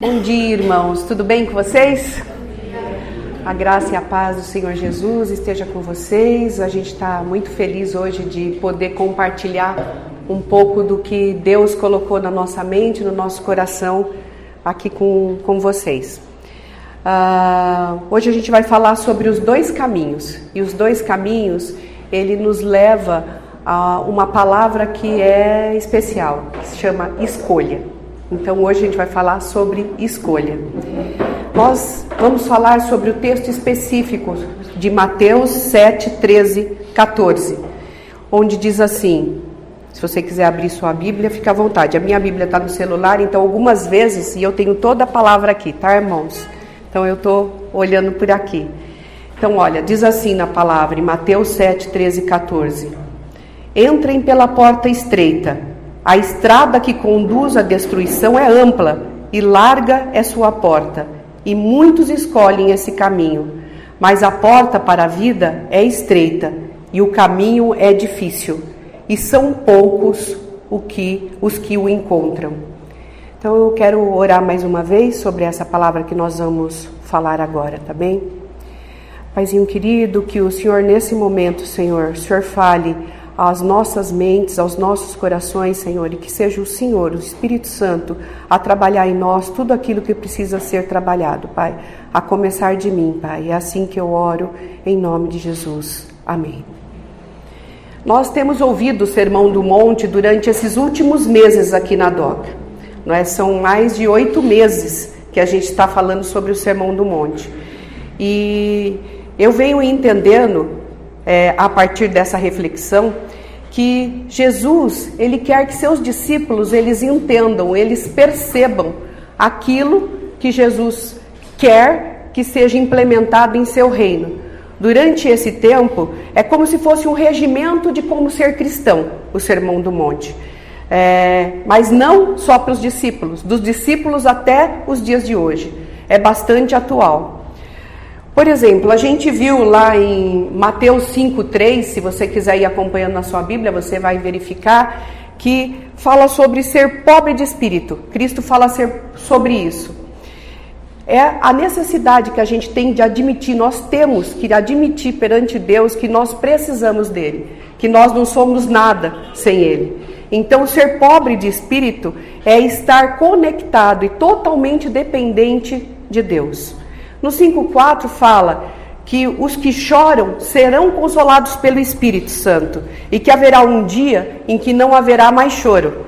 Bom dia, irmãos. Tudo bem com vocês? A graça e a paz do Senhor Jesus esteja com vocês. A gente está muito feliz hoje de poder compartilhar um pouco do que Deus colocou na nossa mente, no nosso coração, aqui com vocês. Hoje a gente vai falar sobre os dois caminhos. E os dois caminhos, ele nos leva a uma palavra que é especial, que se chama escolha. Então hoje a gente vai falar sobre escolha. Nós vamos falar sobre o texto específico de Mateus 7, 13, 14, onde diz assim, se você quiser abrir sua Bíblia, fica à vontade. A minha Bíblia está no celular, então algumas vezes, e eu tenho toda a palavra aqui, tá, irmãos? Então eu estou olhando por aqui. Então olha, diz assim na palavra, em Mateus 7, 13, 14. Entrem pela porta estreita. A estrada que conduz à destruição é ampla e larga é sua porta, e muitos escolhem esse caminho. Mas a porta para a vida é estreita e o caminho é difícil, e são poucos os que o encontram. Então eu quero orar mais uma vez sobre essa palavra que nós vamos falar agora, tá bem? Paizinho querido, que o Senhor nesse momento, Senhor, o Senhor fale às nossas mentes, aos nossos corações, Senhor, e que seja o Senhor, o Espírito Santo, a trabalhar em nós tudo aquilo que precisa ser trabalhado, Pai, a começar de mim, Pai. É assim que eu oro, em nome de Jesus. Amém. Nós temos ouvido o Sermão do Monte durante esses últimos meses aqui na DOCA. São mais de 8 meses que a gente está falando sobre o Sermão do Monte. E eu venho entendendo, a partir dessa reflexão, que Jesus, ele quer que seus discípulos, eles entendam, eles percebam aquilo que Jesus quer que seja implementado em seu reino. Durante esse tempo, é como se fosse um regimento de como ser cristão, o Sermão do Monte. Mas não só para os discípulos, dos discípulos até os dias de hoje. É bastante atual. Por exemplo, a gente viu lá em Mateus 5:3, se você quiser ir acompanhando na sua Bíblia, você vai verificar que fala sobre ser pobre de espírito. Cristo fala sobre isso. É a necessidade que a gente tem de admitir, nós temos que admitir perante Deus que nós precisamos dele, que nós não somos nada sem ele. Então, ser pobre de espírito é estar conectado e totalmente dependente de Deus. No 5:4 fala que os que choram serão consolados pelo Espírito Santo e que haverá um dia em que não haverá mais choro.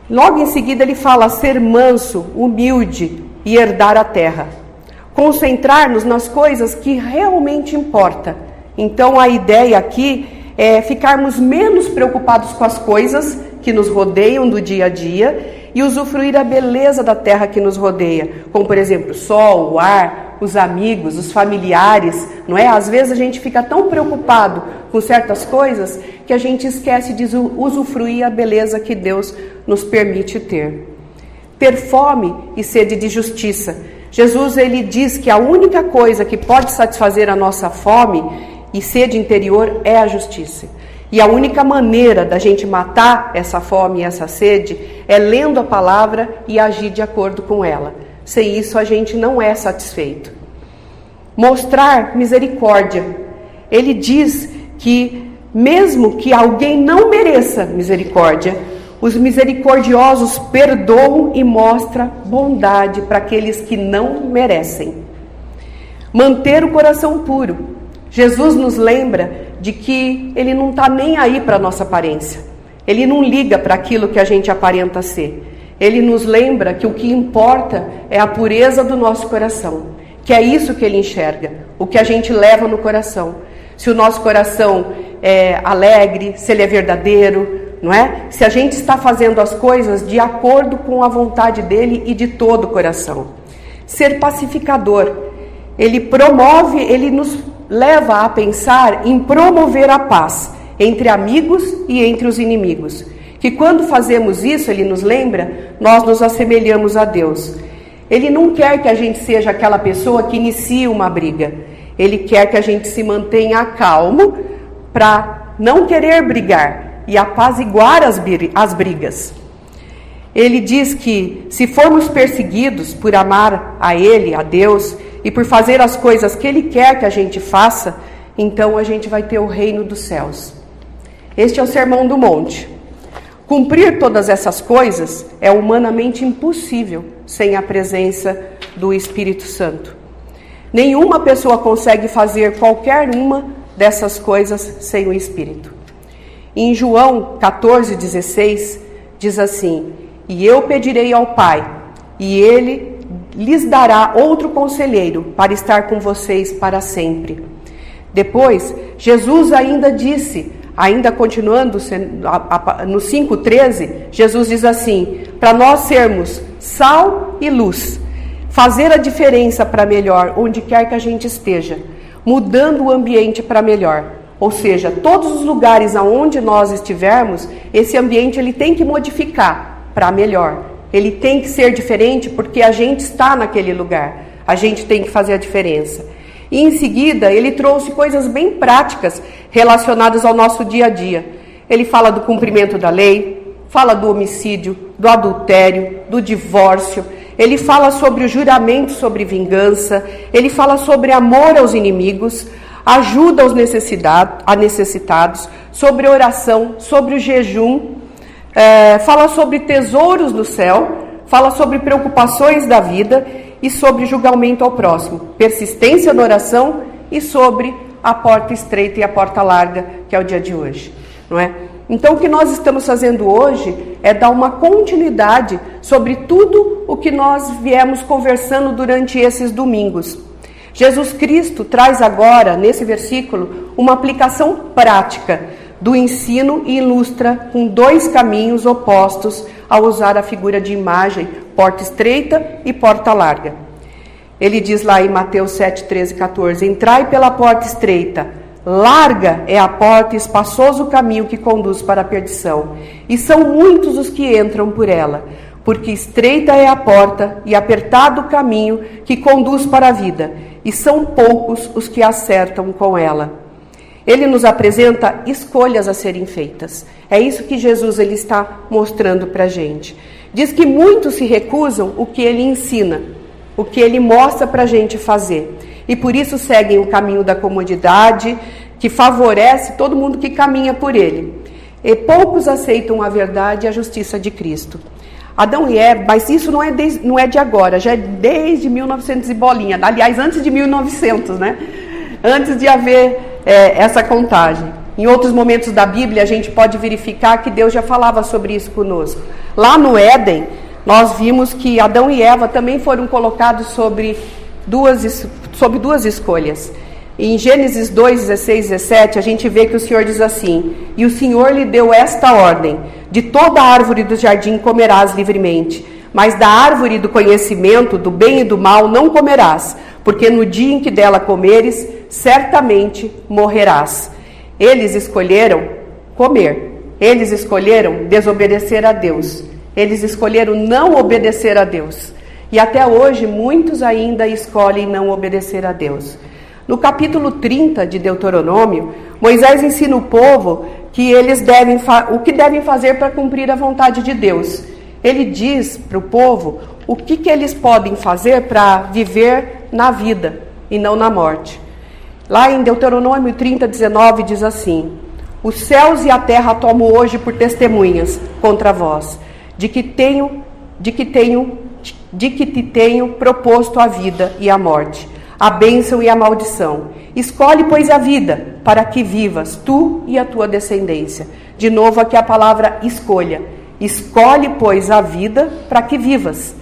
Logo em seguida ele fala ser manso, humilde e herdar a terra. Concentrar-nos nas coisas que realmente importam. Então a ideia aqui é ficarmos menos preocupados com as coisas que nos rodeiam do dia a dia e usufruir a beleza da terra que nos rodeia, como por exemplo o sol, o ar, os amigos, os familiares, não é? Às vezes a gente fica tão preocupado com certas coisas que a gente esquece de usufruir a beleza que Deus nos permite ter. Ter fome e sede de justiça. Jesus, ele diz que a única coisa que pode satisfazer a nossa fome e sede interior é a justiça. E a única maneira da gente matar essa fome e essa sede é lendo a palavra e agir de acordo com ela. Sem isso a gente não é satisfeito. Mostrar misericórdia. Ele diz que mesmo que alguém não mereça misericórdia, os misericordiosos perdoam e mostram bondade para aqueles que não merecem. Manter o coração puro. Jesus nos lembra de que ele não está nem aí para a nossa aparência. Ele não liga para aquilo que a gente aparenta ser. Ele nos lembra que o que importa é a pureza do nosso coração, que é isso que ele enxerga, o que a gente leva no coração. Se o nosso coração é alegre, se ele é verdadeiro, não é? Se a gente está fazendo as coisas de acordo com a vontade dele e de todo o coração. Ser pacificador. Ele promove, ele nos leva a pensar em promover a paz entre amigos e entre os inimigos. Que quando fazemos isso, ele nos lembra, nós nos assemelhamos a Deus. Ele não quer que a gente seja aquela pessoa que inicia uma briga. Ele quer que a gente se mantenha calmo para não querer brigar e apaziguar as brigas. Ele diz que se formos perseguidos por amar a Ele, a Deus, e por fazer as coisas que Ele quer que a gente faça, então a gente vai ter o reino dos céus. Este é o Sermão do Monte. Cumprir todas essas coisas é humanamente impossível sem a presença do Espírito Santo. Nenhuma pessoa consegue fazer qualquer uma dessas coisas sem o Espírito. Em João 14,16, diz assim: e eu pedirei ao Pai, e Ele lhes dará outro conselheiro para estar com vocês para sempre. Depois, Jesus ainda disse, ainda continuando no 5,13, Jesus diz assim: para nós sermos sal e luz, fazer a diferença para melhor onde quer que a gente esteja, mudando o ambiente para melhor. Ou seja, todos os lugares aonde nós estivermos, esse ambiente ele tem que modificar para melhor. Ele tem que ser diferente porque a gente está naquele lugar. A gente tem que fazer a diferença. E em seguida, ele trouxe coisas bem práticas relacionadas ao nosso dia a dia. Ele fala do cumprimento da lei, fala do homicídio, do adultério, do divórcio. Ele fala sobre o juramento sobre vingança. Ele fala sobre amor aos inimigos, ajuda aos necessitados, sobre oração, sobre o jejum. Fala sobre tesouros no céu, fala sobre preocupações da vida e sobre julgamento ao próximo, persistência na oração e sobre a porta estreita e a porta larga, que é o dia de hoje, não é? Então, o que nós estamos fazendo hoje é dar uma continuidade sobre tudo o que nós viemos conversando durante esses domingos. Jesus Cristo traz agora, nesse versículo, uma aplicação prática do ensino e ilustra com dois caminhos opostos ao usar a figura de imagem, porta estreita e porta larga. Ele diz lá em Mateus 7, 13 e 14, entrai pela porta estreita, larga é a porta e espaçoso o caminho que conduz para a perdição, e são muitos os que entram por ela, porque estreita é a porta e apertado o caminho que conduz para a vida, e são poucos os que acertam com ela. Ele nos apresenta escolhas a serem feitas. É isso que Jesus ele está mostrando para a gente. Diz que muitos se recusam o que ele ensina, o que ele mostra para a gente fazer. E por isso seguem o caminho da comodidade, que favorece todo mundo que caminha por ele. E poucos aceitam a verdade e a justiça de Cristo. Adão e Eva, mas isso não é de agora, já é desde 1900 e bolinha. Aliás, antes de 1900, né? Antes de haver essa contagem. Em outros momentos da Bíblia, a gente pode verificar que Deus já falava sobre isso conosco. Lá no Éden, nós vimos que Adão e Eva também foram colocados sobre duas escolhas. Em Gênesis 2, 16 e 17, a gente vê que o Senhor diz assim: e o Senhor lhe deu esta ordem: de toda a árvore do jardim comerás livremente, mas da árvore do conhecimento do bem e do mal não comerás, porque no dia em que dela comeres, certamente morrerás. Eles escolheram comer, eles escolheram desobedecer a Deus, eles escolheram não obedecer a Deus. E até hoje muitos ainda escolhem não obedecer a Deus. No capítulo 30 de Deuteronômio, Moisés ensina o povo que eles o que devem fazer para cumprir a vontade de Deus. Ele diz para o povo o que eles podem fazer para viver na vida e não na morte. Lá em Deuteronômio 30, 19 diz assim: os céus e a terra tomo hoje por testemunhas contra vós, de que te tenho proposto a vida e a morte, a bênção e a maldição. Escolhe, pois, a vida, para que vivas, tu e a tua descendência. De novo aqui a palavra escolha. Escolhe, pois, a vida para que vivas.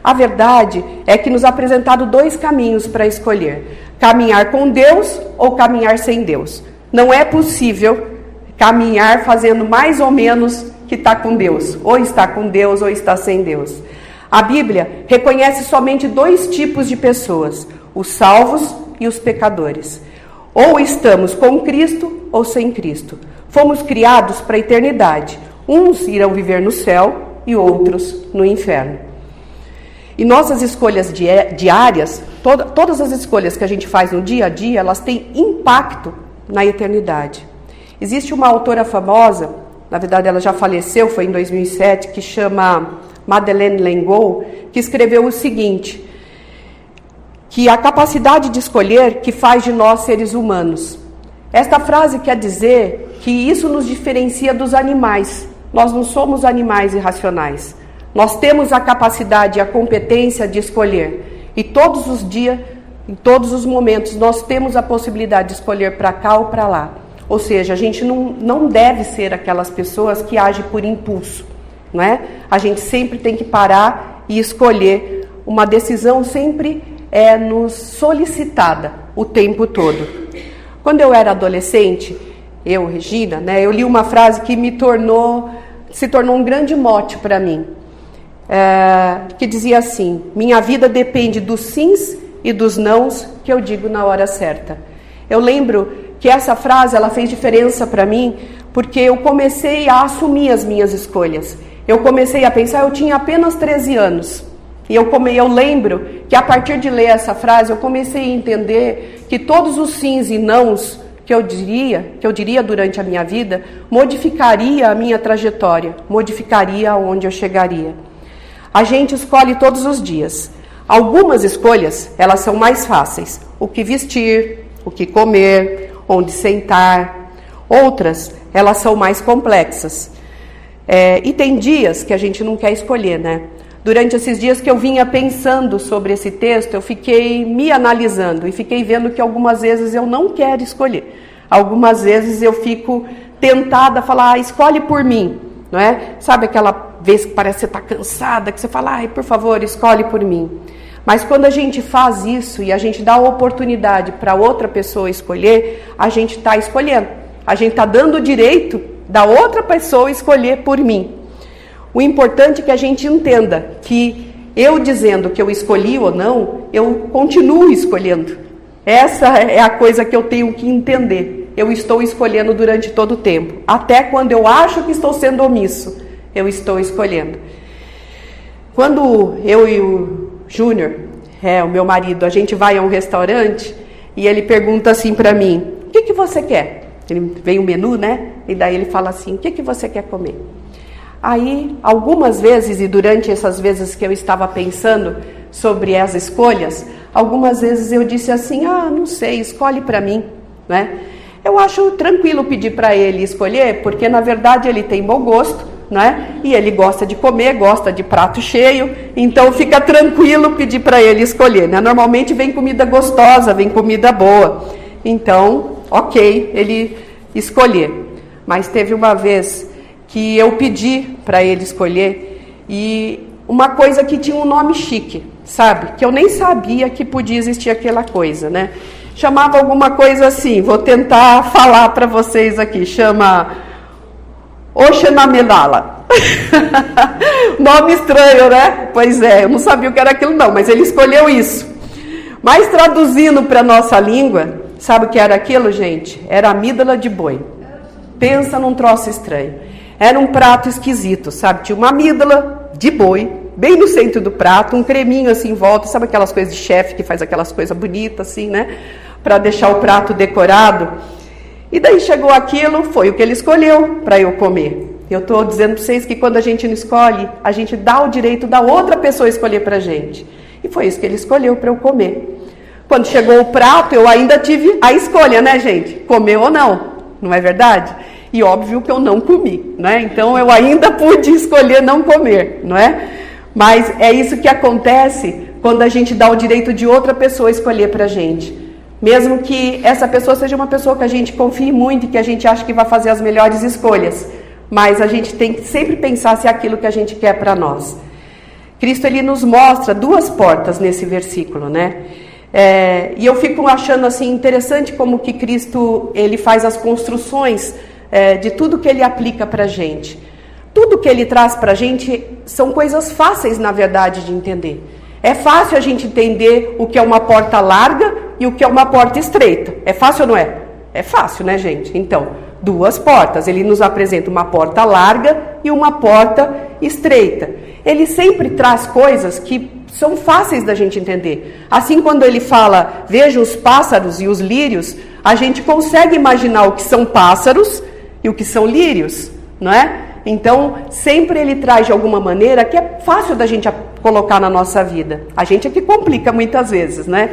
A verdade é que nos apresentaram dois caminhos para escolher: caminhar com Deus ou caminhar sem Deus. Não é possível caminhar fazendo mais ou menos que está com Deus. Ou está com Deus ou está sem Deus. A Bíblia reconhece somente dois tipos de pessoas: os salvos e os pecadores. Ou estamos com Cristo ou sem Cristo. Fomos criados para a eternidade. Uns irão viver no céu e outros no inferno. E nossas escolhas diárias, todas as escolhas que a gente faz no dia a dia, elas têm impacto na eternidade. Existe uma autora famosa, na verdade ela já faleceu, foi em 2007, que chama Madeleine L'Engle, que escreveu o seguinte, que a capacidade de escolher que faz de nós seres humanos. Esta frase quer dizer que isso nos diferencia dos animais. Nós não somos animais irracionais. Nós temos a capacidade e a competência de escolher. E todos os dias, em todos os momentos, nós temos a possibilidade de escolher para cá ou para lá. Ou seja, a gente não deve ser aquelas pessoas que agem por impulso, não é? A gente sempre tem que parar e escolher. Uma decisão sempre é nos solicitada o tempo todo. Quando eu era adolescente, eu, Regina, eu li uma frase que se tornou um grande mote para mim, que dizia assim: minha vida depende dos sims e dos nãos que eu digo na hora certa. Eu lembro que essa frase ela fez diferença para mim, porque eu comecei a assumir as minhas escolhas. Eu comecei a pensar, eu tinha apenas 13 anos. E eu lembro que a partir de ler essa frase, eu comecei a entender que todos os sims e nãos que eu diria durante a minha vida, modificaria a minha trajetória, modificaria aonde eu chegaria. A gente escolhe todos os dias. Algumas escolhas, elas são mais fáceis. O que vestir, o que comer, onde sentar. Outras, elas são mais complexas. E tem dias que a gente não quer escolher, né? Durante esses dias que eu vinha pensando sobre esse texto, eu fiquei me analisando e fiquei vendo que algumas vezes eu não quero escolher. Algumas vezes eu fico tentada a falar, escolhe por mim, não é? Sabe aquela vez que parece que você está cansada, que você fala, por favor, escolhe por mim. Mas quando a gente faz isso e a gente dá a oportunidade para outra pessoa escolher, a gente está escolhendo. A gente está dando o direito da outra pessoa escolher por mim. O importante é que a gente entenda que eu dizendo que eu escolhi ou não, eu continuo escolhendo. Essa é a coisa que eu tenho que entender. Eu estou escolhendo durante todo o tempo. Até quando eu acho que estou sendo omisso, eu estou escolhendo. Quando eu e o Júnior, o meu marido, a gente vai a um restaurante e ele pergunta assim para mim, o que você quer? Vem o menu, né? E daí ele fala assim, o que você quer comer? Aí, algumas vezes, e durante essas vezes que eu estava pensando sobre as escolhas, algumas vezes eu disse assim, não sei, escolhe para mim, né? Eu acho tranquilo pedir para ele escolher, porque na verdade ele tem bom gosto, né? E ele gosta de comer, gosta de prato cheio, então fica tranquilo pedir para ele escolher, né? Normalmente vem comida gostosa, vem comida boa, então, ok, ele escolher. Mas teve uma vez que eu pedi para ele escolher, e uma coisa que tinha um nome chique, sabe? Que eu nem sabia que podia existir aquela coisa, né? Chamava alguma coisa assim, vou tentar falar para vocês aqui, chama Oxenamelala. Nome estranho, né? Pois é, eu não sabia o que era aquilo não, mas ele escolheu isso. Mas traduzindo para nossa língua, sabe o que era aquilo, gente? Era amígdala de boi. Pensa num troço estranho. Era um prato esquisito, sabe? Tinha uma amígdala de boi, bem no centro do prato, um creminho assim em volta, sabe aquelas coisas de chefe que faz aquelas coisas bonitas assim, né? Para deixar o prato decorado. E daí chegou aquilo, foi o que ele escolheu para eu comer. Eu estou dizendo para vocês que quando a gente não escolhe, a gente dá o direito da outra pessoa escolher para a gente. E foi isso que ele escolheu para eu comer. Quando chegou o prato, eu ainda tive a escolha, né, gente? Comer ou não é verdade? E óbvio que eu não comi, né? Então eu ainda pude escolher não comer, não é? Mas é isso que acontece quando a gente dá o direito de outra pessoa escolher pra gente. Mesmo que essa pessoa seja uma pessoa que a gente confie muito e que a gente acha que vai fazer as melhores escolhas. Mas a gente tem que sempre pensar se é aquilo que a gente quer para nós. Cristo, ele nos mostra duas portas nesse versículo, né? E eu fico achando assim interessante como que Cristo, ele faz as construções de tudo que ele aplica para a gente. Tudo que ele traz para a gente são coisas fáceis, na verdade, de entender. É fácil a gente entender o que é uma porta larga e o que é uma porta estreita. É fácil ou não é? É fácil, né, gente? Então, duas portas. Ele nos apresenta uma porta larga e uma porta estreita. Ele sempre traz coisas que são fáceis da gente entender. Assim, quando ele fala, veja os pássaros e os lírios, a gente consegue imaginar o que são pássaros e o que são lírios, não é? Então, sempre ele traz de alguma maneira que é fácil da gente colocar na nossa vida. A gente é que complica muitas vezes, né?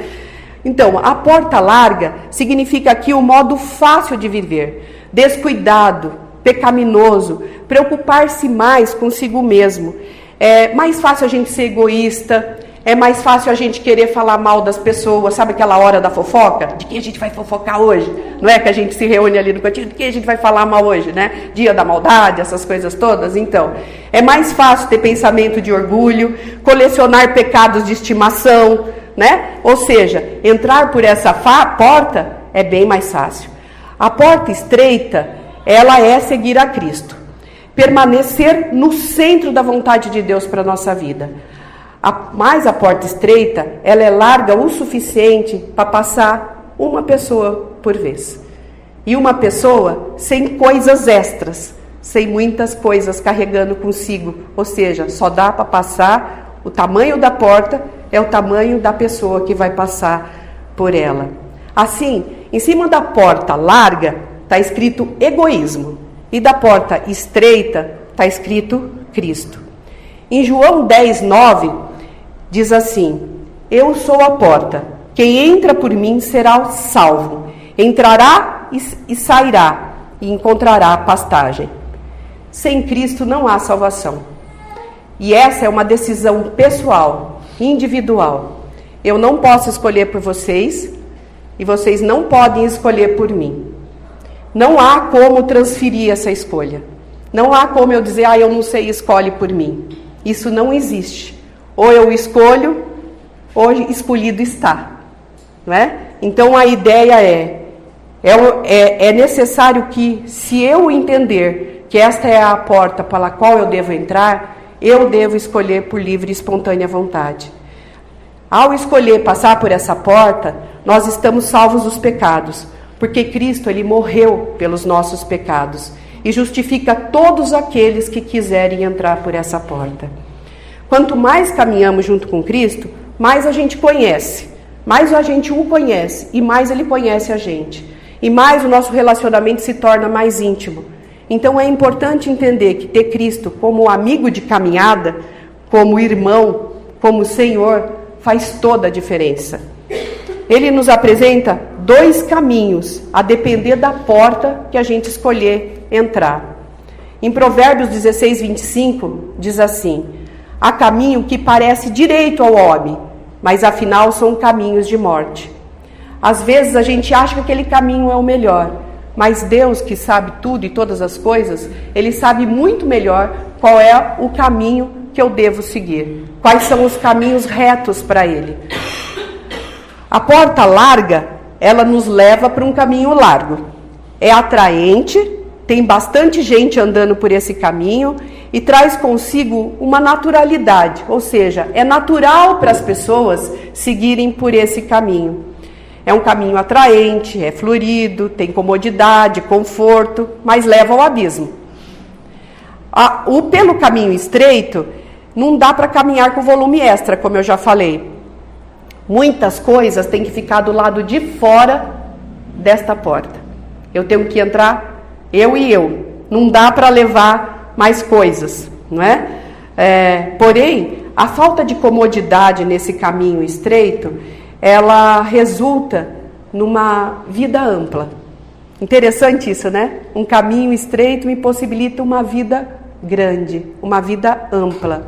Então, a porta larga significa aqui o modo fácil de viver, descuidado, pecaminoso, preocupar-se mais consigo mesmo. É mais fácil a gente ser egoísta, é mais fácil a gente querer falar mal das pessoas, sabe aquela hora da fofoca? De quem a gente vai fofocar hoje? Não é que a gente se reúne ali no cantinho, de quem a gente vai falar mal hoje, né? Dia da maldade, essas coisas todas. Então, é mais fácil ter pensamento de orgulho, colecionar pecados de estimação, né? Ou seja, entrar por essa porta é bem mais fácil. A porta estreita, ela é seguir a Cristo. Permanecer no centro da vontade de Deus para a nossa vida. Mas a porta estreita, ela é larga o suficiente para passar uma pessoa por vez. E uma pessoa sem coisas extras, sem muitas coisas carregando consigo. Ou seja, só dá para passar, o tamanho da porta é o tamanho da pessoa que vai passar por ela. Assim, em cima da porta larga está escrito egoísmo. E da porta estreita está escrito Cristo. Em João 10:9, diz assim: eu sou a porta, quem entra por mim será salvo, entrará e sairá e encontrará pastagem. Sem Cristo não há salvação. E essa é uma decisão pessoal, individual. Eu não posso escolher por vocês e vocês não podem escolher por mim. Não há como transferir essa escolha. Não há como eu dizer, eu não sei, escolhe por mim. Isso não existe. Ou eu escolho, ou escolhido está. Não é? Então a ideia é necessário que, se eu entender que esta é a porta pela qual eu devo entrar, eu devo escolher por livre e espontânea vontade. Ao escolher passar por essa porta, nós estamos salvos dos pecados, porque Cristo, ele morreu pelos nossos pecados e justifica todos aqueles que quiserem entrar por essa porta. Quanto mais caminhamos junto com Cristo, mais a gente conhece, mais a gente o conhece e mais ele conhece a gente. E mais o nosso relacionamento se torna mais íntimo. Então é importante entender que ter Cristo como amigo de caminhada, como irmão, como Senhor, faz toda a diferença. Ele nos apresenta 2 caminhos, a depender da porta que a gente escolher entrar. Em Provérbios 16:25, diz assim: há caminho que parece direito ao homem, mas afinal são caminhos de morte. Às vezes a gente acha que aquele caminho é o melhor, mas Deus, que sabe tudo e todas as coisas, Ele sabe muito melhor qual é o caminho que eu devo seguir, quais são os caminhos retos para Ele. A porta larga, ela nos leva para um caminho largo. É atraente, tem bastante gente andando por esse caminho e traz consigo uma naturalidade, ou seja, é natural para as pessoas seguirem por esse caminho. É um caminho atraente, é florido, tem comodidade, conforto, mas leva ao abismo. Pelo caminho estreito, não dá para caminhar com volume extra, como eu já falei. Muitas coisas têm que ficar do lado de fora desta porta. Eu tenho que entrar, eu e eu. Não dá para levar mais coisas, não é? Porém, a falta de comodidade nesse caminho estreito, ela resulta numa vida ampla. Interessante isso, né? Um caminho estreito me possibilita uma vida grande, uma vida ampla.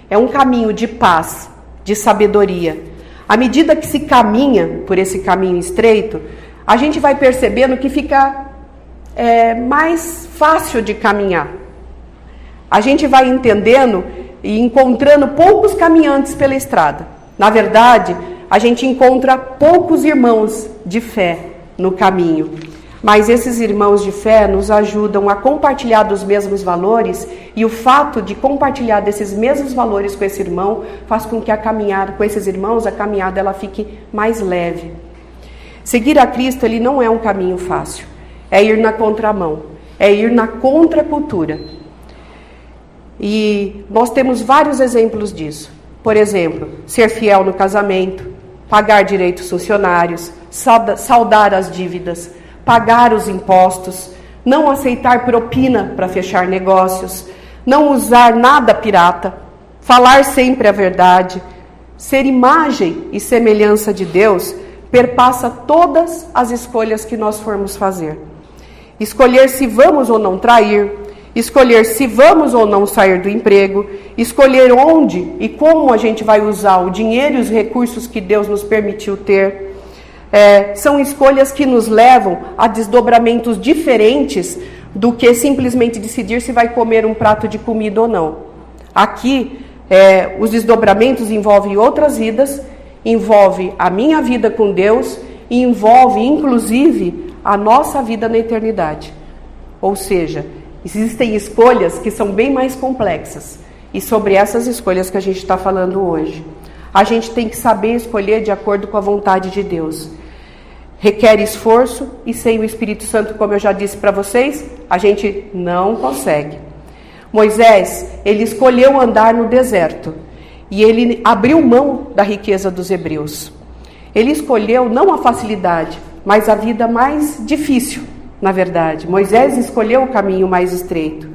É um caminho de paz, de sabedoria. À medida que se caminha por esse caminho estreito, a gente vai percebendo que fica mais fácil de caminhar. A gente vai entendendo e encontrando poucos caminhantes pela estrada. Na verdade, a gente encontra poucos irmãos de fé no caminho. Mas esses irmãos de fé nos ajudam a compartilhar dos mesmos valores, e o fato de compartilhar desses mesmos valores com esse irmão faz com que a caminhada com esses irmãos, a caminhada ela fique mais leve. Seguir a Cristo, ele não é um caminho fácil. É ir na contramão, é ir na contracultura. E nós temos vários exemplos disso. Por exemplo, ser fiel no casamento, pagar direitos funcionários, saldar as dívidas, pagar os impostos, não aceitar propina para fechar negócios, não usar nada pirata, falar sempre a verdade. Ser imagem e semelhança de Deus perpassa todas as escolhas que nós formos fazer. Escolher se vamos ou não trair, escolher se vamos ou não sair do emprego, escolher onde e como a gente vai usar o dinheiro e os recursos que Deus nos permitiu ter. São escolhas que nos levam a desdobramentos diferentes do que simplesmente decidir se vai comer um prato de comida ou não. Aqui, os desdobramentos envolvem outras vidas, envolve a minha vida com Deus e envolve, inclusive, a nossa vida na eternidade. Ou seja, existem escolhas que são bem mais complexas. E sobre essas escolhas que a gente está falando hoje. A gente tem que saber escolher de acordo com a vontade de Deus. Requer esforço e sem o Espírito Santo, como eu já disse para vocês, a gente não consegue. Moisés, ele escolheu andar no deserto e ele abriu mão da riqueza dos hebreus. Ele escolheu não a facilidade, mas a vida mais difícil, na verdade. Moisés escolheu o caminho mais estreito.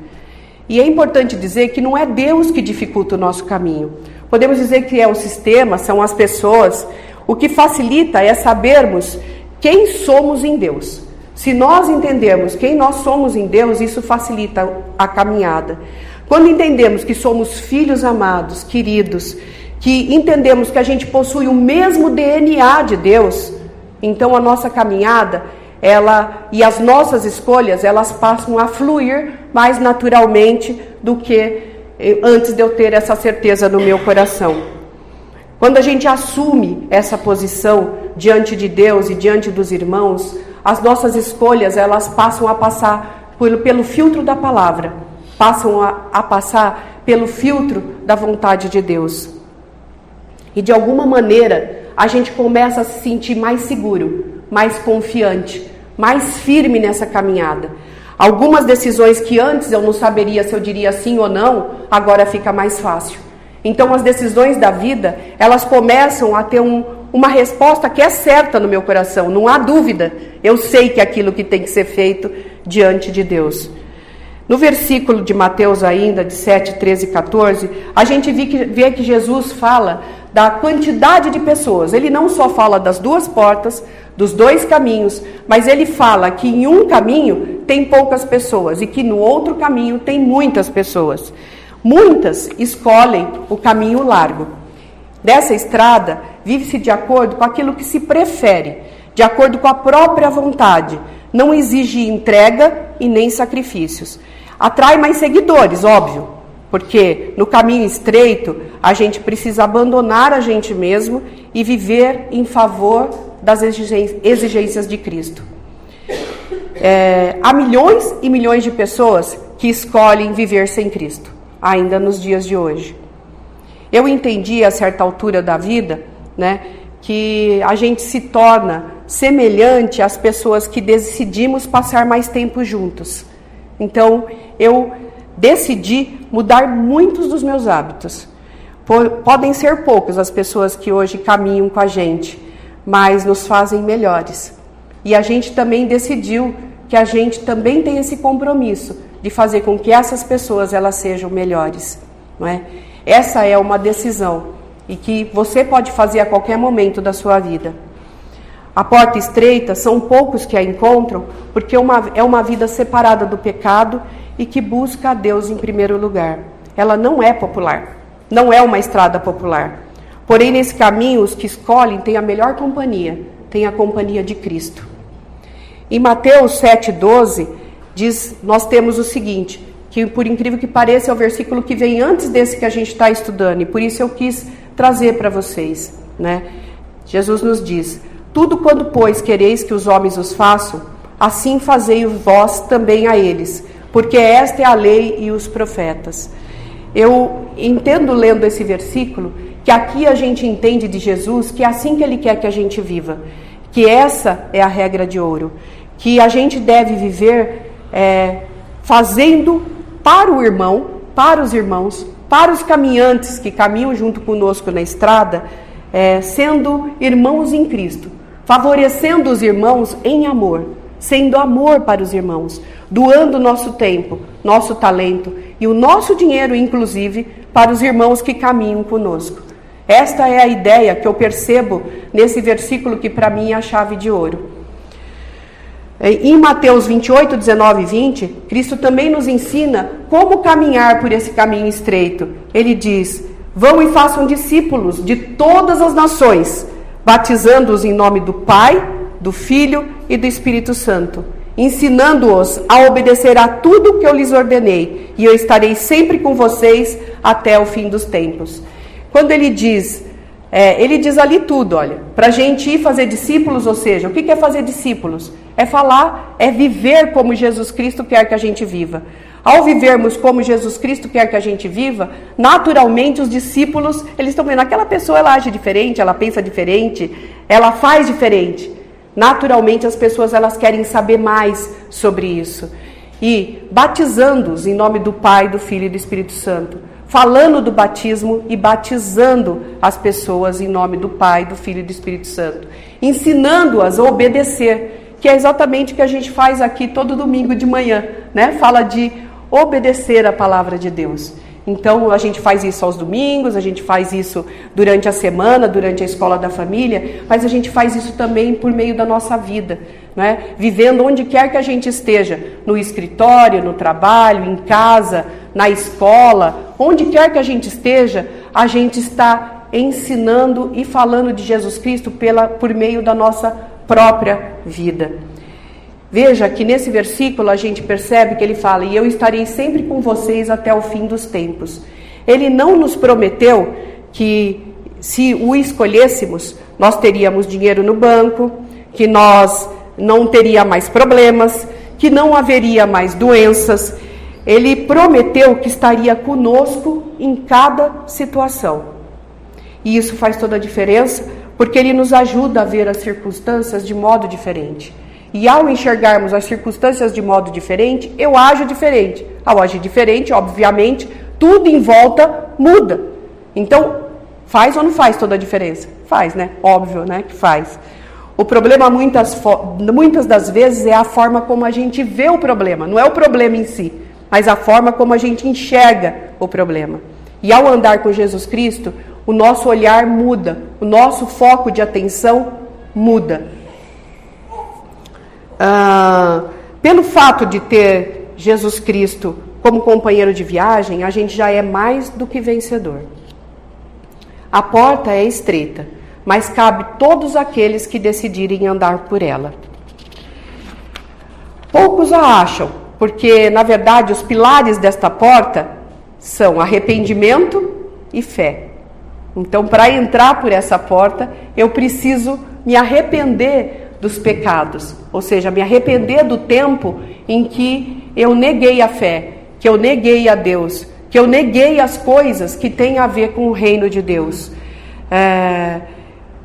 E é importante dizer que não é Deus que dificulta o nosso caminho. Podemos dizer que é o sistema, são as pessoas. O que facilita é sabermos quem somos em Deus. Se nós entendermos quem nós somos em Deus, isso facilita a caminhada. Quando entendemos que somos filhos amados, queridos, que entendemos que a gente possui o mesmo DNA de Deus, então a nossa caminhada, e as nossas escolhas, elas passam a fluir mais naturalmente do que antes de eu ter essa certeza no meu coração. Quando a gente assume essa posição diante de Deus e diante dos irmãos, as nossas escolhas, elas passam a passar pelo filtro da palavra, passam a passar pelo filtro da vontade de Deus. E de alguma maneira, a gente começa a se sentir mais seguro, mais confiante, mais firme nessa caminhada. Algumas decisões que antes eu não saberia se eu diria sim ou não, agora fica mais fácil. Então as decisões da vida, elas começam a ter uma resposta que é certa no meu coração, não há dúvida. Eu sei que é aquilo que tem que ser feito diante de Deus. No versículo de Mateus ainda, de 7, 13 e 14, a gente vê que Jesus fala da quantidade de pessoas. Ele não só fala das duas portas, dos dois caminhos, mas ele fala que em um caminho tem poucas pessoas e que no outro caminho tem muitas pessoas. Muitas escolhem o caminho largo. Dessa estrada, vive-se de acordo com aquilo que se prefere, de acordo com a própria vontade. Não exige entrega e nem sacrifícios. Atrai mais seguidores, óbvio, porque no caminho estreito a gente precisa abandonar a gente mesmo e viver em favor das exigências de Cristo. Há milhões e milhões de pessoas que escolhem viver sem Cristo, ainda nos dias de hoje. Eu entendi a certa altura da vida, que a gente se torna semelhante às pessoas que decidimos passar mais tempo juntos. Então, eu decidi mudar muitos dos meus hábitos. Podem ser poucas as pessoas que hoje caminham com a gente, mas nos fazem melhores. E a gente também decidiu que a gente também tem esse compromisso de fazer com que essas pessoas elas sejam melhores, não é? Essa é uma decisão e que você pode fazer a qualquer momento da sua vida. A porta estreita, são poucos que a encontram, porque é uma vida separada do pecado e que busca a Deus em primeiro lugar. Ela não é popular, não é uma estrada popular. Porém, nesse caminho, os que escolhem têm a melhor companhia, têm a companhia de Cristo. Em Mateus 7,12, nós temos o seguinte, que por incrível que pareça é o versículo que vem antes desse que a gente está estudando, e por isso eu quis trazer para vocês. Jesus nos diz: tudo quando, pois, quereis que os homens os façam, assim fazei vós também a eles, porque esta é a lei e os profetas. Eu entendo, lendo esse versículo, que aqui a gente entende de Jesus que é assim que Ele quer que a gente viva, que essa é a regra de ouro, que a gente deve viver fazendo para o irmão, para os irmãos, para os caminhantes que caminham junto conosco na estrada, sendo irmãos em Cristo, favorecendo os irmãos em amor, sendo amor para os irmãos, doando nosso tempo, nosso talento e o nosso dinheiro, inclusive, para os irmãos que caminham conosco. Esta é a ideia que eu percebo nesse versículo que para mim é a chave de ouro. Em Mateus 28, 19 e 20, Cristo também nos ensina como caminhar por esse caminho estreito. Ele diz: vão e façam discípulos de todas as nações, batizando-os em nome do Pai, do Filho e do Espírito Santo, ensinando-os a obedecer a tudo que eu lhes ordenei, e eu estarei sempre com vocês até o fim dos tempos. Quando ele diz ali tudo, olha, para a gente ir fazer discípulos, ou seja, o que é fazer discípulos? É falar, é viver como Jesus Cristo quer que a gente viva. Ao vivermos como Jesus Cristo quer que a gente viva, naturalmente os discípulos, eles estão vendo, aquela pessoa ela age diferente, ela pensa diferente, ela faz diferente. Naturalmente as pessoas elas querem saber mais sobre isso. E batizando-os em nome do Pai, do Filho e do Espírito Santo. Falando do batismo e batizando as pessoas em nome do Pai, do Filho e do Espírito Santo. Ensinando-as a obedecer, que é exatamente o que a gente faz aqui todo domingo de manhã, né? Fala de obedecer a palavra de Deus. Então, a gente faz isso aos domingos, a gente faz isso durante a semana, durante a escola da família, mas a gente faz isso também por meio da nossa vida, né? Vivendo onde quer que a gente esteja, no escritório, no trabalho, em casa, na escola, onde quer que a gente esteja, a gente está ensinando e falando de Jesus Cristo por meio da nossa própria vida. Veja que nesse versículo a gente percebe que ele fala: e eu estarei sempre com vocês até o fim dos tempos. Ele não nos prometeu que se o escolhêssemos, nós teríamos dinheiro no banco, que nós não teríamos mais problemas, que não haveria mais doenças. Ele prometeu que estaria conosco em cada situação. E isso faz toda a diferença, porque ele nos ajuda a ver as circunstâncias de modo diferente. E ao enxergarmos as circunstâncias de modo diferente, eu ajo diferente. Ao agir diferente, obviamente, tudo em volta muda. Então, faz ou não faz toda a diferença? Faz, né? Óbvio, né? Que faz. O problema muitas das vezes é a forma como a gente vê o problema. Não é o problema em si, mas a forma como a gente enxerga o problema. E ao andar com Jesus Cristo, o nosso olhar muda, o nosso foco de atenção muda. Pelo fato de ter Jesus Cristo como companheiro de viagem, a gente já é mais do que vencedor. A porta é estreita, mas cabe todos aqueles que decidirem andar por ela. Poucos a acham, porque, na verdade, os pilares desta porta são arrependimento e fé. Então, para entrar por essa porta, eu preciso me arrepender dos pecados, ou seja, me arrepender do tempo em que eu neguei a fé, que eu neguei a Deus, que eu neguei as coisas que têm a ver com o reino de Deus.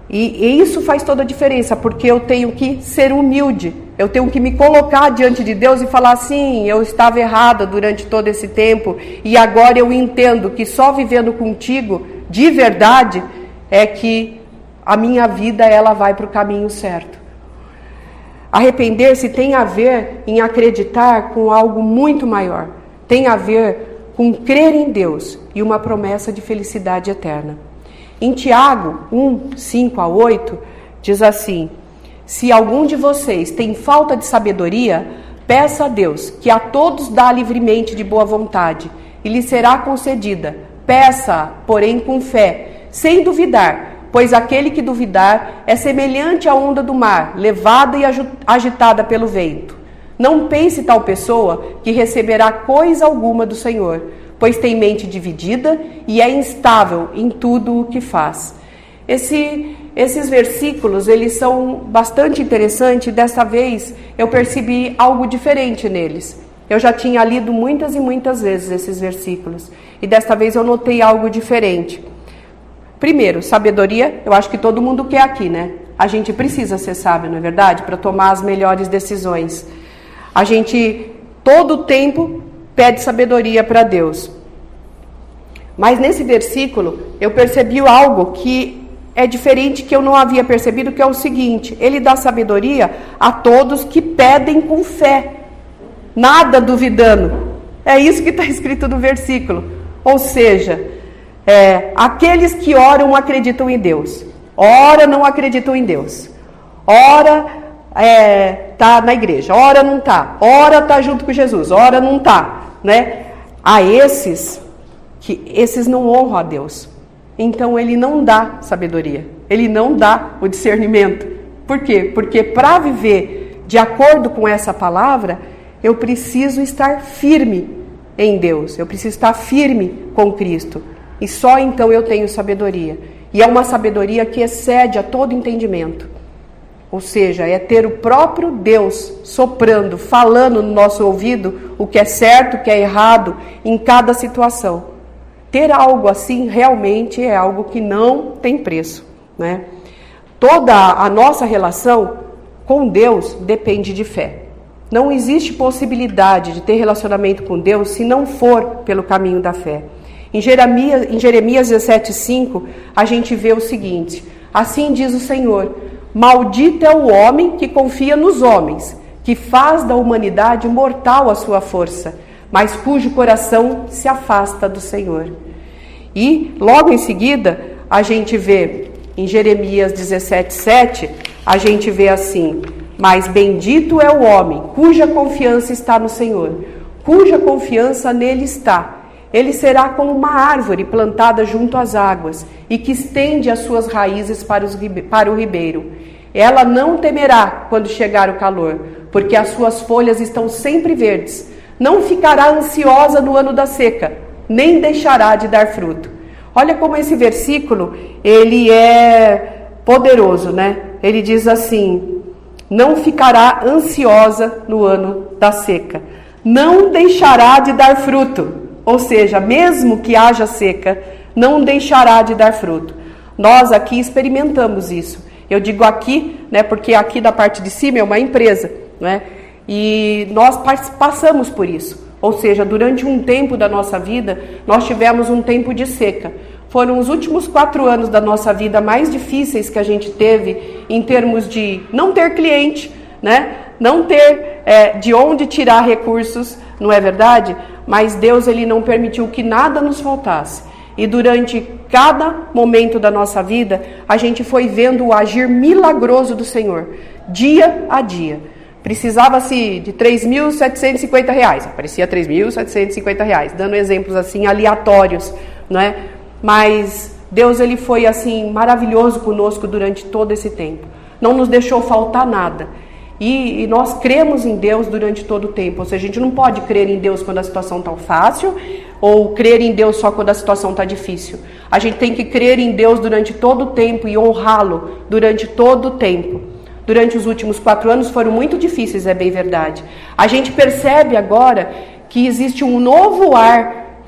E isso faz toda a diferença, porque eu tenho que ser humilde, eu tenho que me colocar diante de Deus e falar assim: eu estava errada durante todo esse tempo, e agora eu entendo que só vivendo contigo, de verdade, é que a minha vida ela vai para o caminho certo. Arrepender-se tem a ver em acreditar com algo muito maior. Tem a ver com crer em Deus e uma promessa de felicidade eterna. Em Tiago 1, 5 a 8, diz assim: se algum de vocês tem falta de sabedoria, peça a Deus, que a todos dá livremente de boa vontade, e lhe será concedida. Peça, porém, com fé, sem duvidar, pois aquele que duvidar é semelhante à onda do mar, levada e agitada pelo vento. Não pense tal pessoa que receberá coisa alguma do Senhor, pois tem mente dividida e é instável em tudo o que faz. Esses versículos, eles são bastante interessantes, e dessa vez eu percebi algo diferente neles. Eu já tinha lido muitas e muitas vezes esses versículos, e desta vez eu notei algo diferente. Primeiro, sabedoria, eu acho que todo mundo quer aqui, né? A gente precisa ser sábio, não é verdade? Para tomar as melhores decisões. A gente, todo o tempo, pede sabedoria para Deus. Mas nesse versículo, eu percebi algo que é diferente, que eu não havia percebido, que é o seguinte: ele dá sabedoria a todos que pedem com fé, nada duvidando. É isso que está escrito no versículo. Ou seja, aqueles que oram acreditam em Deus, ora não acreditam em Deus, ora está na igreja, ora não está, ora está junto com Jesus, ora não está, né? A esses não honram a Deus. Então ele não dá sabedoria, ele não dá o discernimento. Por quê? Porque para viver de acordo com essa palavra, eu preciso estar firme em Deus, eu preciso estar firme com Cristo. E só então eu tenho sabedoria. E é uma sabedoria que excede a todo entendimento. Ou seja, é ter o próprio Deus soprando, falando no nosso ouvido o que é certo, o que é errado em cada situação. Ter algo assim realmente é algo que não tem preço, né? Toda a nossa relação com Deus depende de fé. Não existe possibilidade de ter relacionamento com Deus se não for pelo caminho da fé. Em Jeremias 17,5, a gente vê o seguinte: assim diz o Senhor, maldito é o homem que confia nos homens, que faz da humanidade mortal a sua força, mas cujo coração se afasta do Senhor. E logo em seguida, a gente vê em Jeremias 17,7, a gente vê assim: mas bendito é o homem cuja confiança está no Senhor, cuja confiança nele está. Ele será como uma árvore plantada junto às águas e que estende as suas raízes para o ribeiro. Ela não temerá quando chegar o calor, porque as suas folhas estão sempre verdes. Não ficará ansiosa no ano da seca, nem deixará de dar fruto. Olha como esse versículo, ele é poderoso, né? Ele diz assim: não ficará ansiosa no ano da seca, não deixará de dar fruto. Ou seja, mesmo que haja seca, não deixará de dar fruto. Nós aqui experimentamos isso. Eu digo aqui, né, porque aqui da parte de cima é uma empresa, né? E nós passamos por isso. Ou seja, durante um tempo da nossa vida, nós tivemos um tempo de seca. Foram os últimos 4 anos da nossa vida mais difíceis que a gente teve em termos de não ter cliente, né? Não ter de onde tirar recursos, não é verdade? Mas Deus, ele não permitiu que nada nos faltasse. E durante cada momento da nossa vida, a gente foi vendo o agir milagroso do Senhor, dia a dia. Precisava-se de R$3.750, aparecia R$3.750, dando exemplos assim aleatórios, não é? Mas Deus, ele foi assim maravilhoso conosco durante todo esse tempo. Não nos deixou faltar nada. E nós cremos em Deus durante todo o tempo. Ou seja, a gente não pode crer em Deus quando a situação está fácil, ou crer em Deus só quando a situação está difícil. A gente tem que crer em Deus durante todo o tempo e honrá-lo durante todo o tempo. Durante os últimos 4 anos foram muito difíceis, é bem verdade. A gente percebe agora que existe um novo ar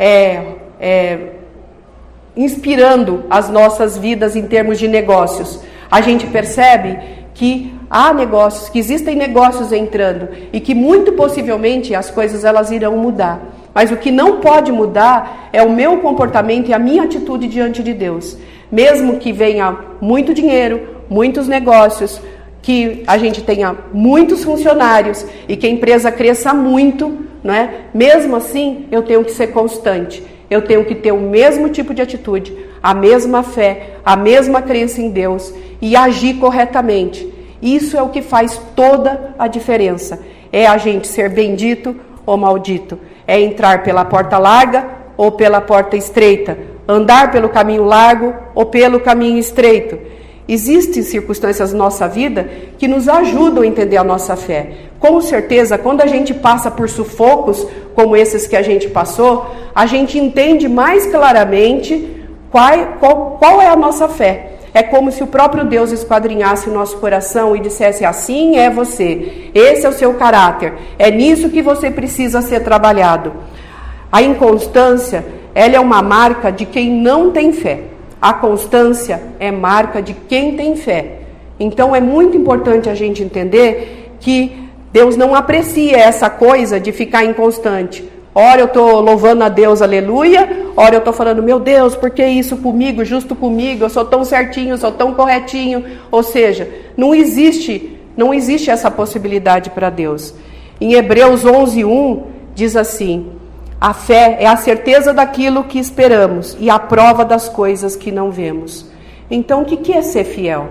inspirando as nossas vidas em termos de negócios. A gente percebe que há negócios, que existem negócios entrando e que muito possivelmente as coisas elas irão mudar. Mas o que não pode mudar é o meu comportamento e a minha atitude diante de Deus. Mesmo que venha muito dinheiro, muitos negócios, que a gente tenha muitos funcionários e que a empresa cresça muito, não é? Mesmo assim, eu tenho que ser constante. Eu tenho que ter o mesmo tipo de atitude, a mesma fé, a mesma crença em Deus e agir corretamente. Isso é o que faz toda a diferença. É a gente ser bendito ou maldito. É entrar pela porta larga ou pela porta estreita. Andar pelo caminho largo ou pelo caminho estreito. Existem circunstâncias na nossa vida que nos ajudam a entender a nossa fé. Com certeza, quando a gente passa por sufocos como esses que a gente passou, a gente entende mais claramente qual é a nossa fé. É como se o próprio Deus esquadrinhasse o nosso coração e dissesse: assim é você, esse é o seu caráter, é nisso que você precisa ser trabalhado. A inconstância, ela é uma marca de quem não tem fé. A constância é marca de quem tem fé. Então é muito importante a gente entender que Deus não aprecia essa coisa de ficar inconstante. Ora eu estou louvando a Deus, aleluia. Ora eu estou falando, meu Deus, por que isso comigo, justo comigo? Eu sou tão certinho, sou tão corretinho. Ou seja, não existe essa possibilidade para Deus. Em Hebreus 11:1 diz assim: a fé é a certeza daquilo que esperamos e a prova das coisas que não vemos. Então, o que é ser fiel?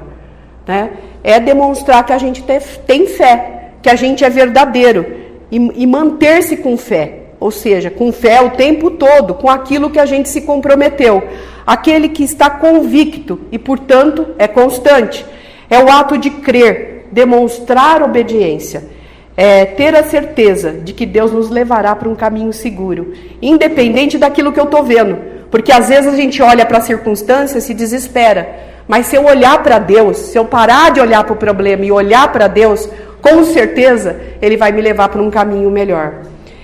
Né? É demonstrar que a gente tem fé, que a gente é verdadeiro e manter-se com fé. Ou seja, com fé o tempo todo, com aquilo que a gente se comprometeu. Aquele que está convicto e, portanto, é constante. É o ato de crer, demonstrar obediência. É ter a certeza de que Deus nos levará para um caminho seguro, independente daquilo que eu estou vendo. Porque às vezes a gente olha para a circunstância e se desespera. Mas se eu olhar para Deus, se eu parar de olhar para o problema e olhar para Deus, com certeza Ele vai me levar para um caminho melhor.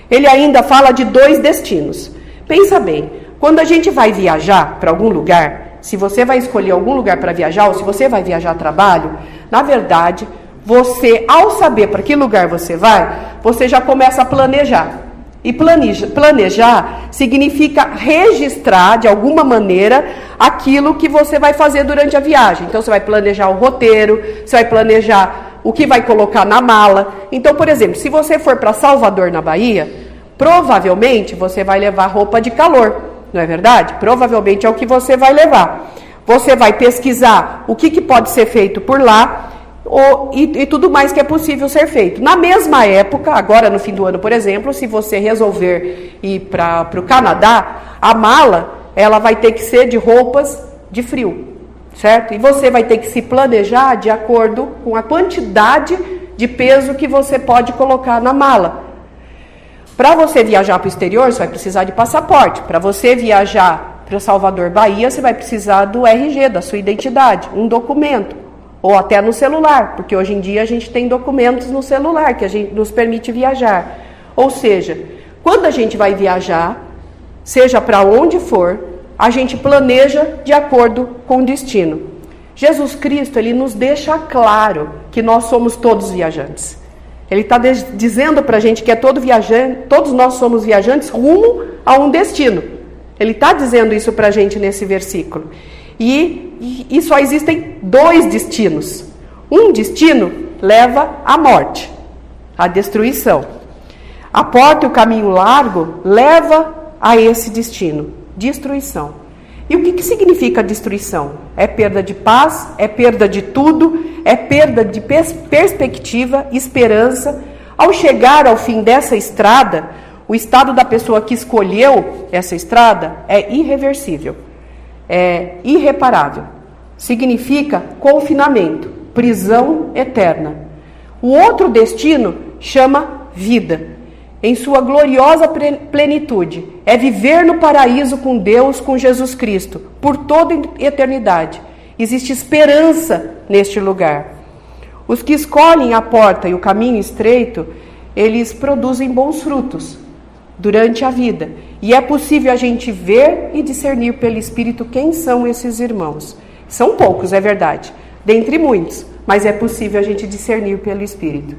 Ele ainda fala de 2 destinos. Pensa bem, quando a gente vai viajar para algum lugar, se você vai escolher algum lugar para viajar, ou se você vai viajar a trabalho, na verdade, você, ao saber para que lugar você vai, você já começa a planejar. E planejar significa registrar, de alguma maneira, aquilo que você vai fazer durante a viagem. Então, você vai planejar o roteiro, você vai planejar o que vai colocar na mala. Então, por exemplo, se você for para Salvador, na Bahia, provavelmente você vai levar roupa de calor, não é verdade? Provavelmente é o que você vai levar. Você vai pesquisar o que pode ser feito por lá e tudo mais que é possível ser feito. Na mesma época, agora no fim do ano, por exemplo, se você resolver ir para o Canadá, a mala ela vai ter que ser de roupas de frio, certo? E você vai ter que se planejar de acordo com a quantidade de peso que você pode colocar na mala. Para você viajar para o exterior, você vai precisar de passaporte. Para você viajar para Salvador, Bahia, você vai precisar do RG, da sua identidade, um documento. Ou até no celular, porque hoje em dia a gente tem documentos no celular que a gente nos permite viajar. Ou seja, quando a gente vai viajar, seja para onde for, a gente planeja de acordo com o destino. Jesus Cristo, ele nos deixa claro que nós somos todos viajantes. Ele está dizendo para a gente que todos nós somos viajantes rumo a um destino. Ele está dizendo isso para a gente nesse versículo. E só existem 2 destinos. Um destino leva à morte, à destruição. A porta e o caminho largo leva a esse destino, destruição. E o que significa destruição? É perda de paz, é perda de tudo, é perda de perspectiva, esperança. Ao chegar ao fim dessa estrada, o estado da pessoa que escolheu essa estrada é irreversível, é irreparável. Significa confinamento, prisão eterna. O outro destino chama vida, em sua gloriosa plenitude. É viver no paraíso com Deus, com Jesus Cristo, por toda eternidade. Existe esperança neste lugar. Os que escolhem a porta e o caminho estreito, eles produzem bons frutos durante a vida. E é possível a gente ver e discernir pelo Espírito quem são esses irmãos. São poucos, é verdade, dentre muitos, mas é possível a gente discernir pelo Espírito.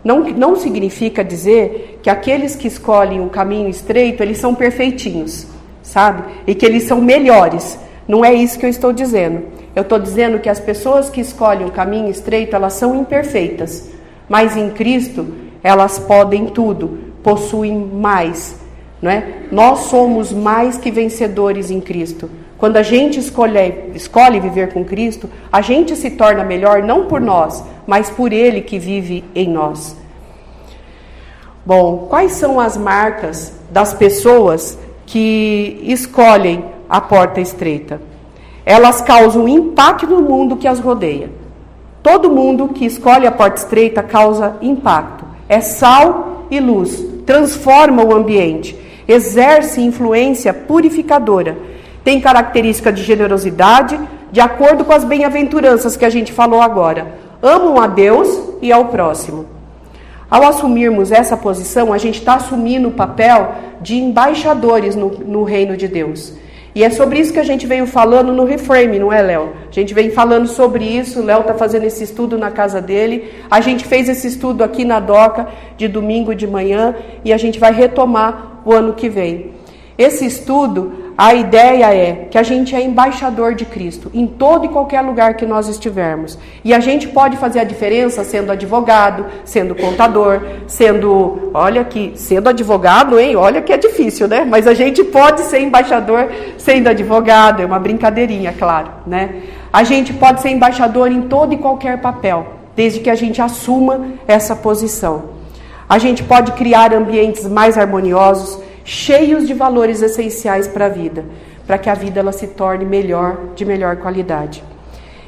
Não significa dizer que aqueles que escolhem o caminho estreito, eles são perfeitinhos, sabe? E que eles são melhores. Não é isso que eu estou dizendo. Eu estou dizendo que as pessoas que escolhem o caminho estreito, elas são imperfeitas. Mas em Cristo, elas podem tudo, possuem mais, não é? Nós somos mais que vencedores em Cristo. Quando a gente escolhe viver com Cristo, a gente se torna melhor não por nós, mas por Ele que vive em nós. Bom, quais são as marcas das pessoas que escolhem a porta estreita? Elas causam impacto no mundo que as rodeia. Todo mundo que escolhe a porta estreita causa impacto. É sal e luz, transforma o ambiente, exerce influência purificadora. Tem característica de generosidade, de acordo com as bem-aventuranças que a gente falou agora. Amam a Deus e ao próximo. Ao assumirmos essa posição, a gente está assumindo o papel de embaixadores no reino de Deus. E é sobre isso que a gente veio falando no Reframe, não é, Léo? A gente vem falando sobre isso, o Léo está fazendo esse estudo na casa dele, a gente fez esse estudo aqui na DOCA de domingo de manhã e a gente vai retomar o ano que vem. Esse estudo, a ideia é que a gente é embaixador de Cristo em todo e qualquer lugar que nós estivermos. E a gente pode fazer a diferença sendo advogado, sendo contador, sendo advogado, hein? Olha que é difícil, né? Mas a gente pode ser embaixador sendo advogado, é uma brincadeirinha, claro, né? A gente pode ser embaixador em todo e qualquer papel, desde que a gente assuma essa posição. A gente pode criar ambientes mais harmoniosos, cheios de valores essenciais para a vida, para que a vida ela se torne de melhor qualidade.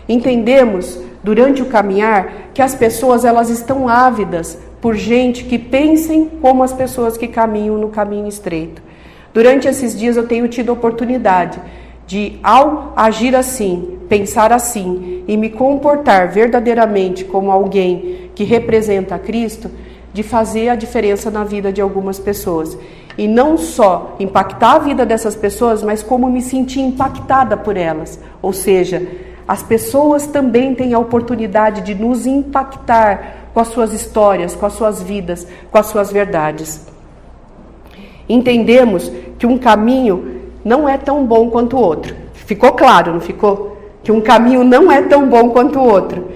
Entendemos, durante o caminhar, que as pessoas elas estão ávidas por gente que pensem como as pessoas que caminham no caminho estreito. Durante esses dias eu tenho tido a oportunidade de, ao agir assim, pensar assim e me comportar verdadeiramente como alguém que representa a Cristo, de fazer a diferença na vida de algumas pessoas. E não só impactar a vida dessas pessoas, mas como me sentir impactada por elas. Ou seja, as pessoas também têm a oportunidade de nos impactar com as suas histórias, com as suas vidas, com as suas verdades. Entendemos que um caminho não é tão bom quanto o outro. Ficou claro, não ficou? Que um caminho não é tão bom quanto o outro.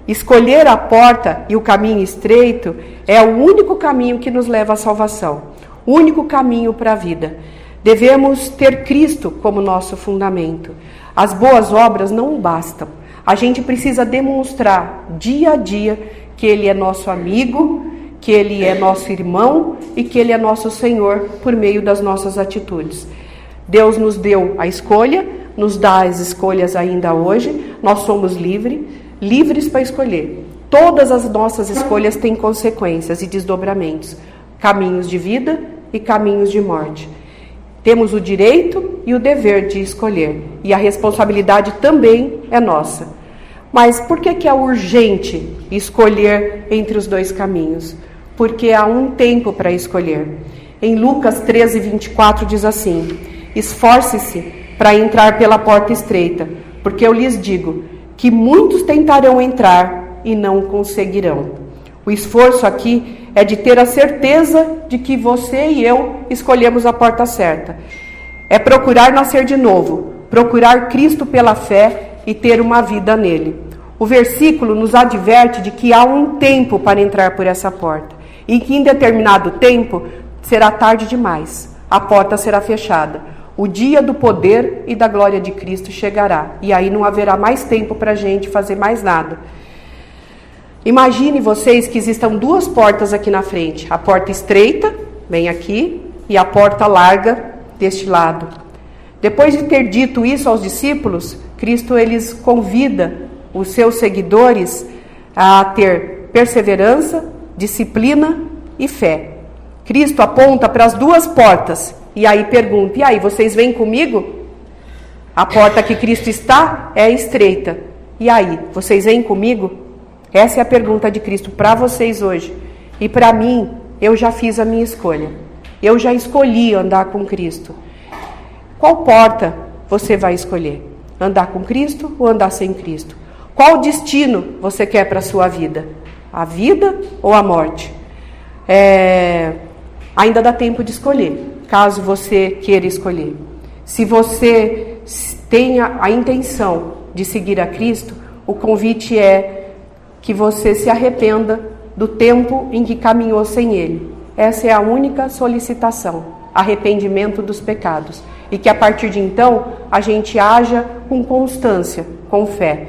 Escolher a porta e o caminho estreito é o único caminho que nos leva à salvação. O único caminho para a vida. Devemos ter Cristo como nosso fundamento. As boas obras não bastam. A gente precisa demonstrar dia a dia que Ele é nosso amigo, que Ele é nosso irmão e que Ele é nosso Senhor por meio das nossas atitudes. Deus nos deu a escolha, nos dá as escolhas ainda hoje. Nós somos livres para escolher. Todas as nossas escolhas têm consequências e desdobramentos. Caminhos de vida e caminhos de morte. Temos o direito e o dever de escolher, e a responsabilidade também é nossa. Mas por que é urgente escolher entre os dois caminhos? Porque há um tempo para escolher. Em Lucas 13:24 diz assim: esforce-se para entrar pela porta estreita, porque eu lhes digo que muitos tentarão entrar e não conseguirão. O esforço aqui é de ter a certeza de que você e eu escolhemos a porta certa. É procurar nascer de novo, procurar Cristo pela fé e ter uma vida nele. O versículo nos adverte de que há um tempo para entrar por essa porta e que em determinado tempo será tarde demais. A porta será fechada. O dia do poder e da glória de Cristo chegará e aí não haverá mais tempo para a gente fazer mais nada. Imagine vocês que existam duas portas aqui na frente. A porta estreita, bem aqui, e a porta larga deste lado. Depois de ter dito isso aos discípulos, Cristo eles convida os seus seguidores a ter perseverança, disciplina e fé. Cristo aponta para as duas portas e aí pergunta: e aí, vocês vêm comigo? A porta que Cristo está é estreita. E aí, vocês vêm comigo? Essa é a pergunta de Cristo para vocês hoje. E para mim, eu já fiz a minha escolha. Eu já escolhi andar com Cristo. Qual porta você vai escolher? Andar com Cristo ou andar sem Cristo? Qual destino você quer para a sua vida? A vida ou a morte? Ainda dá tempo de escolher, caso você queira escolher. Se você tem a intenção de seguir a Cristo, o convite é que você se arrependa do tempo em que caminhou sem Ele. Essa é a única solicitação, arrependimento dos pecados. E que a partir de então, a gente haja com constância, com fé.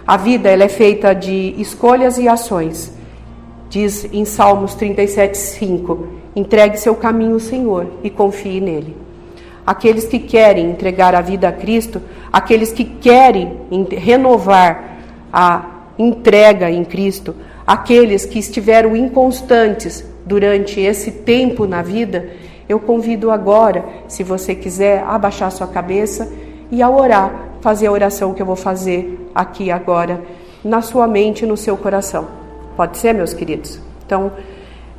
A vida ela é feita de escolhas e ações. Diz em Salmos 37:5, entregue seu caminho ao Senhor e confie nele. Aqueles que querem entregar a vida a Cristo, aqueles que querem renovar a entrega em Cristo, aqueles que estiveram inconstantes durante esse tempo na vida, eu convido agora, se você quiser, a abaixar sua cabeça e a orar, fazer a oração que eu vou fazer aqui agora, na sua mente e no seu coração. Pode ser, meus queridos? Então,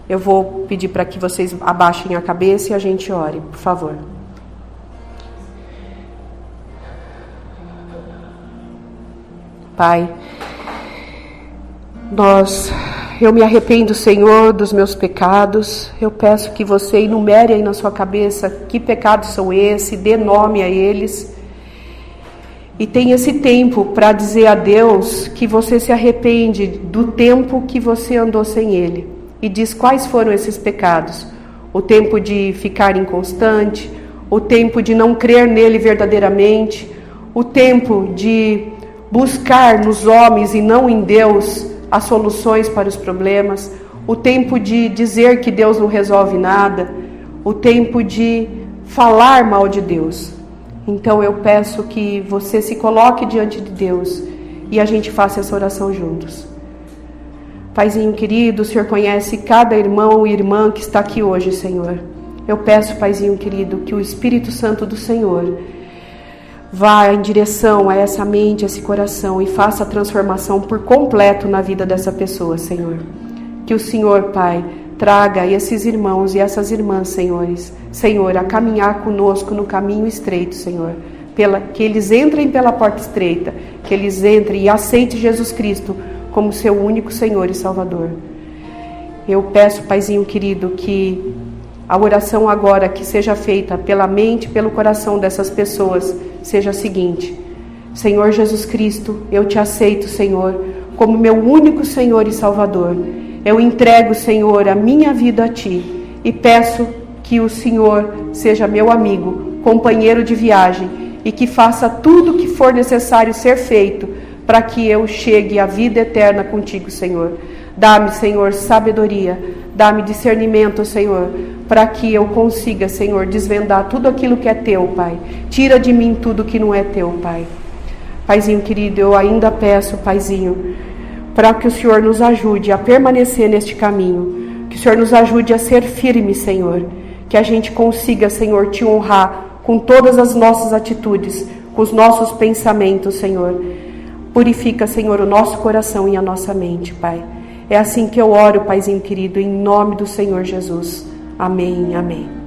eu vou pedir para que vocês abaixem a cabeça e a gente ore, por favor. Pai, eu me arrependo, Senhor, dos meus pecados. Eu peço que você enumere aí na sua cabeça que pecados são esses, dê nome a eles. E tenha esse tempo para dizer a Deus que você se arrepende do tempo que você andou sem Ele. E diz quais foram esses pecados. O tempo de ficar inconstante, o tempo de não crer nele verdadeiramente, o tempo de buscar nos homens e não em Deus as soluções para os problemas, o tempo de dizer que Deus não resolve nada, o tempo de falar mal de Deus. Então eu peço que você se coloque diante de Deus e a gente faça essa oração juntos. Paizinho querido, o Senhor conhece cada irmão e irmã que está aqui hoje, Senhor. Eu peço, Paizinho querido, que o Espírito Santo do Senhor vá em direção a essa mente, a esse coração e faça a transformação por completo na vida dessa pessoa, Senhor. Que o Senhor, Pai, traga esses irmãos e essas irmãs, Senhor, a caminhar conosco no caminho estreito, Senhor. Que eles entrem pela porta estreita, que eles entrem e aceitem Jesus Cristo como seu único Senhor e Salvador. Eu peço, Paizinho querido, que a oração agora que seja feita pela mente e pelo coração dessas pessoas seja a seguinte: Senhor Jesus Cristo, eu te aceito, Senhor, como meu único Senhor e Salvador. Eu entrego, Senhor, a minha vida a Ti e peço que o Senhor seja meu amigo, companheiro de viagem e que faça tudo o que for necessário ser feito para que eu chegue à vida eterna contigo, Senhor. Dá-me, Senhor, sabedoria, dá-me discernimento, Senhor, para que eu consiga, Senhor, desvendar tudo aquilo que é Teu, Pai. Tira de mim tudo que não é Teu, Pai. Paizinho querido, eu ainda peço, Paizinho, para que o Senhor nos ajude a permanecer neste caminho, que o Senhor nos ajude a ser firme, Senhor, que a gente consiga, Senhor, Te honrar com todas as nossas atitudes, com os nossos pensamentos, Senhor. Purifica, Senhor, o nosso coração e a nossa mente, Pai. É assim que eu oro, Paizinho querido, em nome do Senhor Jesus. Amém, amém.